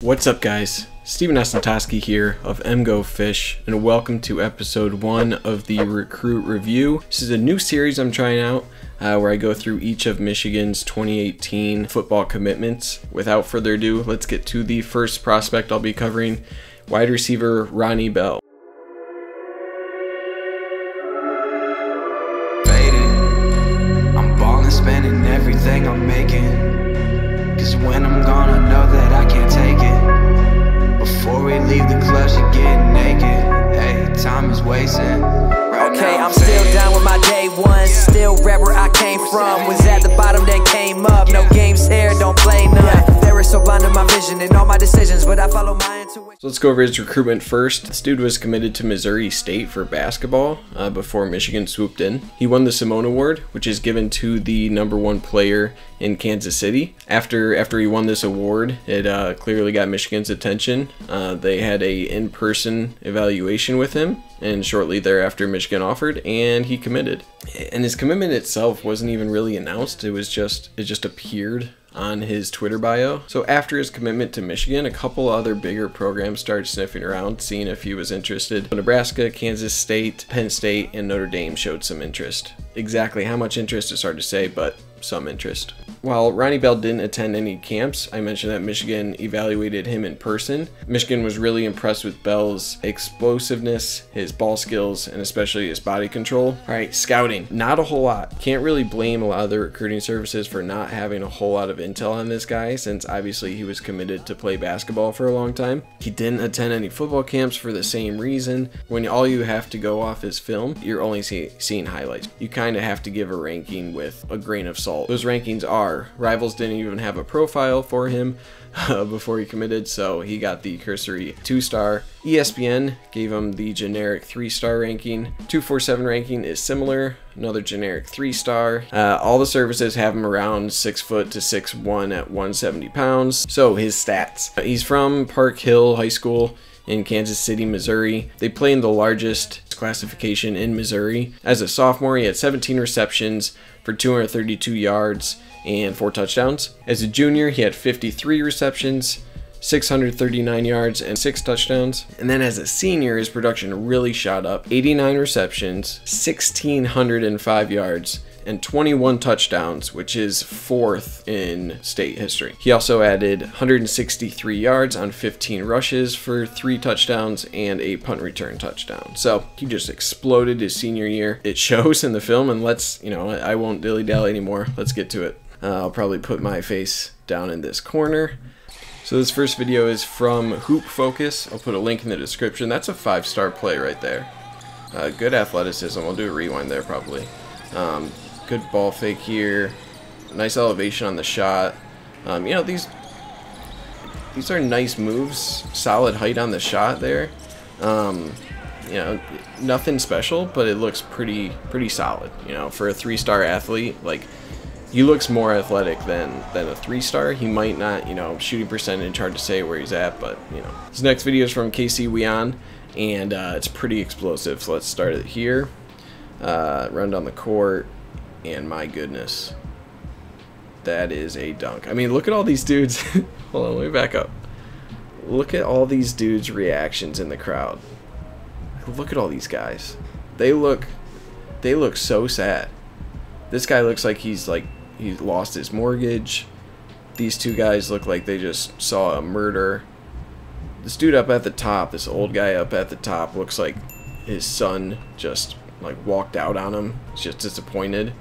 What's up, guys? Osentoski here of MGoFish, and welcome to episode 1 of the Recruit Review. This is a new series I'm trying out where I go through each of Michigan's 2018 football commitments. Without further ado, let's get to the first prospect I'll be covering, wide receiver Ronnie Bell. I'm balling, spending everything I'm making. Cause when I'm gone, I know that I can't take it. Before we leave the club, she getting naked. Hey, time is wasting. Okay, I'm still down with my day one. Still right where I came from. Was at the bottom, then came up. No games here, don't play none. There is so blind to my vision and all my decisions, but I follow my intuition. So let's go over his recruitment first. This dude was committed to Missouri State for basketball before Michigan swooped in. He won the Simone Award, which is given to the #1 player in Kansas City. After he won this award, it clearly got Michigan's attention. They had a in-person evaluation with him, and shortly thereafter Michigan offered, and he committed. And his commitment itself wasn't even really announced. It just appeared on his Twitter bio. So after his commitment to Michigan, a couple other bigger programs started sniffing around, seeing if he was interested. Nebraska, Kansas State, Penn State, and Notre Dame showed some interest. Exactly how much interest is hard to say, but some interest. While Ronnie Bell didn't attend any camps, I mentioned that Michigan evaluated him in person. Michigan was really impressed with Bell's explosiveness, his ball skills, and especially his body control. All right, scouting, not a whole lot. Can't really blame a lot of the recruiting services for not having a whole lot of intel on this guy, since obviously he was committed to play basketball for a long time. He didn't attend any football camps for the same reason. When all you have to go off is film, you're only seeing highlights. You kind of have to give a ranking with a grain of salt. Those rankings are, Rivals didn't even have a profile for him before he committed, so he got the cursory 2-star. ESPN gave him the generic 3-star ranking. 247 ranking is similar, another generic 3-star. All the services have him around 6 foot to 6'1" at 170 pounds. So his stats. He's from Park Hill High School in Kansas City, Missouri. They play in the largest classification in Missouri. As a sophomore, he had 17 receptions for 232 yards and 4 touchdowns. As a junior, he had 53 receptions, 639 yards, and 6 touchdowns. And then as a senior, his production really shot up. 89 receptions, 1,605 yards, and 21 touchdowns, which is 4th in state history. He also added 163 yards on 15 rushes for 3 touchdowns and a punt return touchdown. So he just exploded his senior year. It shows in the film, and I won't dilly-dally anymore. Let's get to it. I'll probably put my face down in this corner. So this first video is from HoopFocus. I'll put a link in the description. That's a 5-star play right there. Good athleticism. I'll do a rewind there probably. Good ball fake here. Nice elevation on the shot. These are nice moves. Solid height on the shot there. Nothing special, but it looks pretty solid. For a 3-star athlete, he looks more athletic than a 3-star. He might not, shooting percentage, hard to say where he's at, but This next video is from KCWEON, and it's pretty explosive. So let's start it here. Run down the court. And my goodness, that is a dunk. I mean, look at all these dudes. Hold on, let me back up. Look at all these dudes' reactions in the crowd. Look at all these guys. They look so sad. This guy looks like he's lost his mortgage. These two guys look like they just saw a murder. This dude up at the top, this old guy up at the top, looks like his son just walked out on him. He's just disappointed.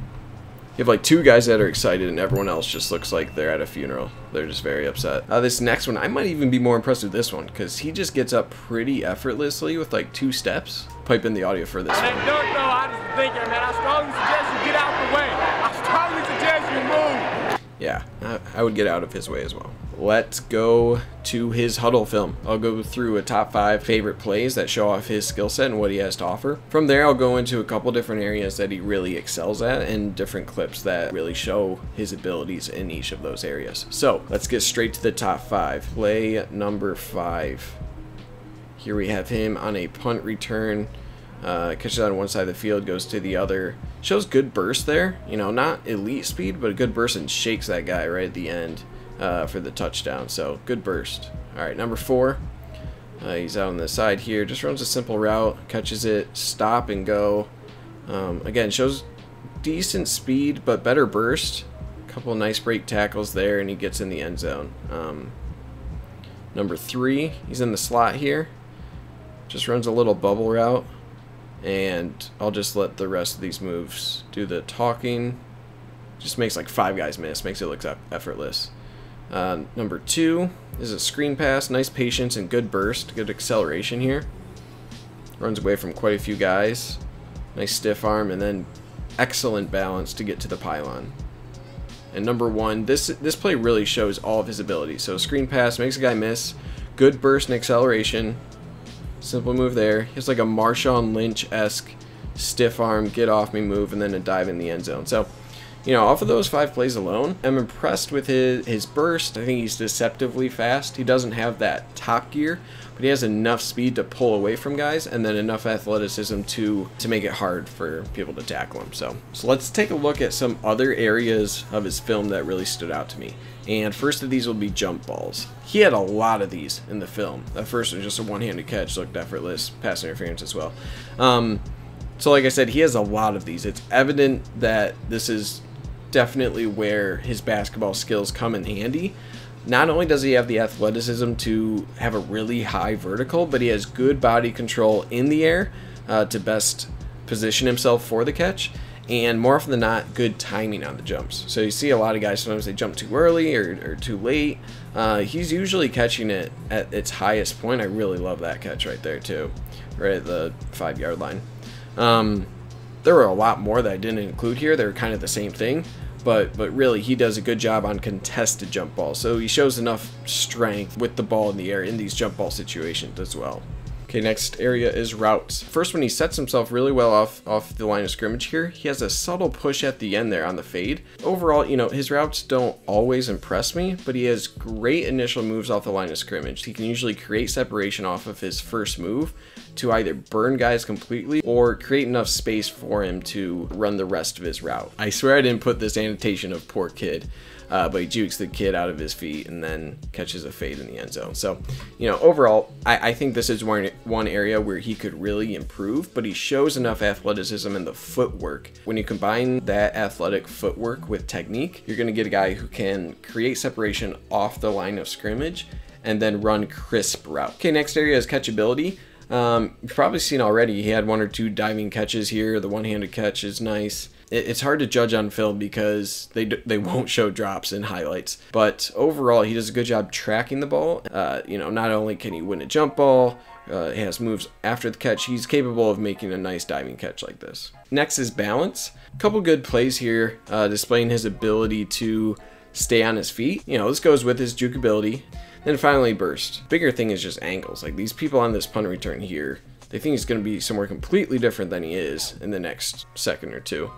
You have 2 guys that are excited, and everyone else just looks like they're at a funeral. They're just very upset. This next one, I might even be more impressed with this one, because he just gets up pretty effortlessly with 2 steps. Pipe in the audio for this one. I was thinking, man, I strongly suggest you get out the way. I strongly suggest you move. Yeah, I would get out of his way as well. Let's go to his Hudl film. I'll go through a top 5 favorite plays that show off his skill set and what he has to offer. From there, I'll go into a couple different areas that he really excels at and different clips that really show his abilities in each of those areas. So let's get straight to the top 5. Play number 5. Here we have him on a punt return. Catches on one side of the field, goes to the other. Shows good burst there. Not elite speed, but a good burst, and shakes that guy right at the end. for the touchdown. So good burst. All right, number 4. He's out on the side here. Just runs a simple route, catches it, stop and go. Again, shows decent speed, but better burst. A couple of nice break tackles there, and he gets in the end zone. Number 3, he's in the slot here. Just runs a little bubble route, and I'll just let the rest of these moves do the talking. Just makes like 5 guys miss, makes it look effortless. Number 2 is a screen pass, nice patience and good burst, good acceleration here. Runs away from quite a few guys. Nice stiff arm, and then excellent balance to get to the pylon. And number 1, this play really shows all of his abilities. So screen pass, makes a guy miss, good burst and acceleration. Simple move there. He has like a Marshawn Lynch-esque stiff arm, get off me move, and then a dive in the end zone. So, you know, off of those 5 plays alone, I'm impressed with his burst. I think he's deceptively fast. He doesn't have that top gear, but he has enough speed to pull away from guys, and then enough athleticism to make it hard for people to tackle him. So let's take a look at some other areas of his film that really stood out to me. And first of these will be jump balls. He had a lot of these in the film. That first one, just a one-handed catch, looked effortless. Pass interference as well. So like I said, he has a lot of these. It's evident that this is definitely where his basketball skills come in handy. Not only does he have the athleticism to have a really high vertical, but he has good body control in the air to best position himself for the catch, and more often than not, good timing on the jumps. So you see a lot of guys, sometimes they jump too early or too late. He's usually catching it at its highest point. I really love that catch right there too, right at the 5-yard line. There were a lot more that I didn't include here. They're kind of the same thing, but really he does a good job on contested jump balls. So he shows enough strength with the ball in the air in these jump ball situations as well. Okay, next area is routes. First, when he sets himself really well off the line of scrimmage here, he has a subtle push at the end there on the fade. Overall, you know, his routes don't always impress me, but he has great initial moves off the line of scrimmage. He can usually create separation off of his first move to either burn guys completely or create enough space for him to run the rest of his route. I swear I didn't put this annotation of poor kid. But he jukes the kid out of his feet and then catches a fade in the end zone. So, you know, overall, I think this is one area where he could really improve, but he shows enough athleticism in the footwork. When you combine that athletic footwork with technique, you're going to get a guy who can create separation off the line of scrimmage and then run crisp route. Okay, next area is catchability. You've probably seen already, he had 1 or 2 diving catches here. The one-handed catch is nice. It's hard to judge on film because they won't show drops in highlights. But overall, he does a good job tracking the ball. You know, not only can he win a jump ball, he has moves after the catch. He's capable of making a nice diving catch like this. Next is balance. A couple good plays here, displaying his ability to stay on his feet. You know, this goes with his juke ability. Then finally, burst. Bigger thing is just angles. Like these people on this punt return here, they think he's going to be somewhere completely different than he is in the next second or two.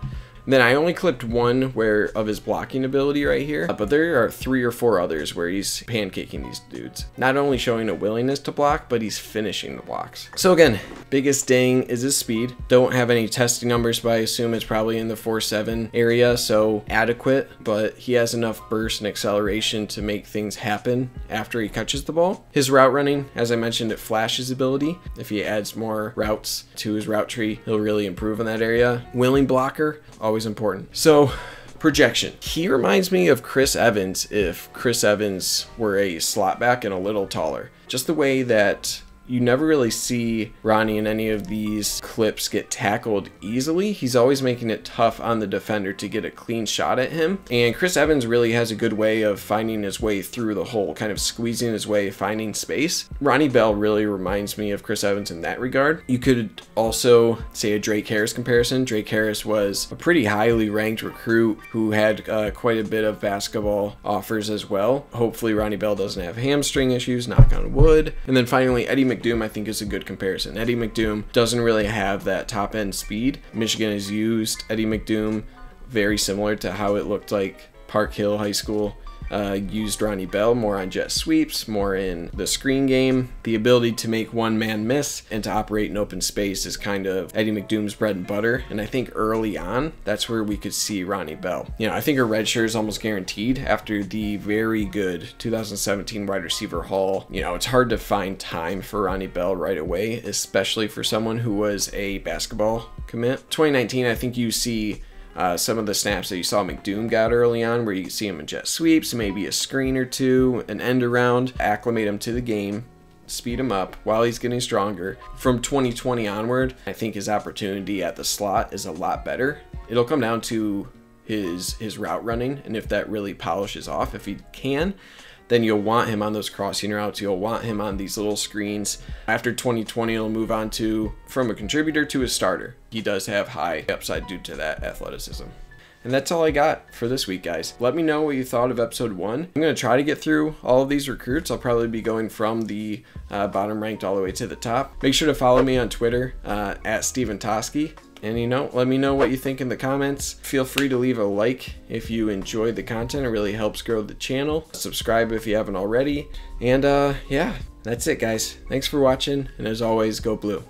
And then I only clipped one of his blocking ability right here, but there are 3 or 4 others where he's pancaking these dudes. Not only showing a willingness to block, but he's finishing the blocks. So again, biggest ding is his speed. Don't have any testing numbers, but I assume it's probably in the 4.7 area, so adequate, but he has enough burst and acceleration to make things happen after he catches the ball. His route running, as I mentioned, it flashes ability. If he adds more routes to his route tree, he'll really improve in that area. Willing blocker, always important. So projection. He reminds me of Chris Evans if Chris Evans were a slot back and a little taller. Just the way that you never really see Ronnie in any of these clips get tackled easily. He's always making it tough on the defender to get a clean shot at him. And Chris Evans really has a good way of finding his way through the hole, kind of squeezing his way, finding space. Ronnie Bell really reminds me of Chris Evans in that regard. You could also say a Drake Harris comparison. Drake Harris was a pretty highly ranked recruit who had quite a bit of basketball offers as well. Hopefully Ronnie Bell doesn't have hamstring issues, knock on wood. And then finally, Eddie McDoom, I think, is a good comparison. Eddie McDoom doesn't really have that top end speed. Michigan has used Eddie McDoom very similar to how it looked like Park Hill High School used Ronnie Bell more on jet sweeps, more in the screen game. The ability to make one man miss and to operate in open space is kind of Eddie McDoom's bread and butter. And I think early on, that's where we could see Ronnie Bell. You know, I think a red shirt is almost guaranteed after the very good 2017 wide receiver haul. You know, it's hard to find time for Ronnie Bell right away, especially for someone who was a basketball commit. 2019, I think you see some of the snaps that you saw McDoom got early on, where you can see him in jet sweeps, maybe a screen or two, an end around, acclimate him to the game, speed him up while he's getting stronger. From 2020 onward, I think his opportunity at the slot is a lot better. It'll come down to his route running, and if that really polishes off, if he can, then you'll want him on those crossing routes. You'll want him on these little screens. After 2020, he'll move on to from a contributor to a starter. He does have high upside due to that athleticism. And that's all I got for this week, guys. Let me know what you thought of episode 1. I'm going to try to get through all of these recruits. I'll probably be going from the bottom ranked all the way to the top. Make sure to follow me on Twitter at Osentoski. And, you know, let me know what you think in the comments. Feel free to leave a like if you enjoyed the content. It really helps grow the channel. Subscribe if you haven't already. And yeah, that's it, guys. Thanks for watching. And as always, go blue.